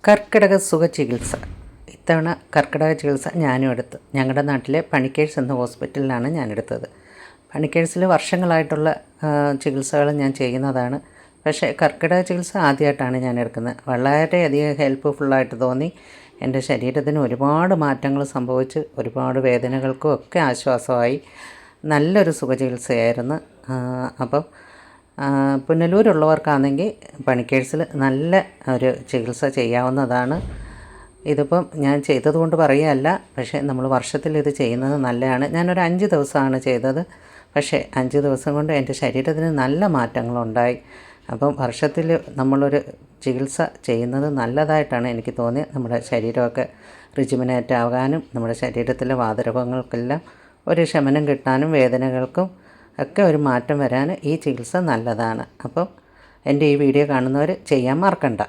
കർക്കിടക സുഖ ചികിത്സ. ഇത്തവണ കർക്കിടക ചികിത്സ ഞാനും എടുത്തു. ഞങ്ങളുടെ നാട്ടിലെ പണിക്കേഴ്സ് എന്ന ഹോസ്പിറ്റലിലാണ് ഞാനെടുത്തത്. പണിക്കേഴ്സിൽ വർഷങ്ങളായിട്ടുള്ള ചികിത്സകൾ ഞാൻ ചെയ്യുന്നതാണ്. പക്ഷേ കർക്കിടക ചികിത്സ ആദ്യമായിട്ടാണ് ഞാൻ എടുക്കുന്നത്. വളരെയധികം ഹെൽപ്ഫുള്ളായിട്ട് തോന്നി. എൻ്റെ ശരീരത്തിന് ഒരുപാട് മാറ്റങ്ങൾ സംഭവിച്ച് ഒരുപാട് വേദനകൾക്കും ഒക്കെ ആശ്വാസമായി. നല്ലൊരു സുഖചികിത്സയായിരുന്നു. അപ്പം പുനലൂരുള്ളവർക്കാണെങ്കിൽ പണിക്കേഴ്സിൽ നല്ല ഒരു ചികിത്സ ചെയ്യാവുന്നതാണ്. ഇതിപ്പം ഞാൻ ചെയ്തതുകൊണ്ട് പറയുകയല്ല, പക്ഷേ നമ്മൾ വർഷത്തിൽ ഇത് ചെയ്യുന്നത് നല്ലതാണ്. ഞാനൊരു 5 ദിവസമാണ് ചെയ്തത്. പക്ഷേ 5 ദിവസം കൊണ്ട് എൻ്റെ ശരീരത്തിന് നല്ല മാറ്റങ്ങളുണ്ടായി. അപ്പം വർഷത്തിൽ നമ്മളൊരു ചികിത്സ ചെയ്യുന്നത് നല്ലതായിട്ടാണ് എനിക്ക് തോന്നിയത്. നമ്മുടെ ശരീരമൊക്കെ റിജുമിനേറ്റ് ആകാനും നമ്മുടെ ശരീരത്തിലെ വാതരോഗങ്ങൾക്കെല്ലാം ഒരു ശമനം കിട്ടാനും വേദനകൾക്കും ഒക്കെ ഒരു മാറ്റം വരാൻ ഈ ചികിത്സ നല്ലതാണ്. അപ്പം എൻ്റെ ഈ വീഡിയോ കാണുന്നവർ ചെയ്യാൻ മറക്കണ്ട.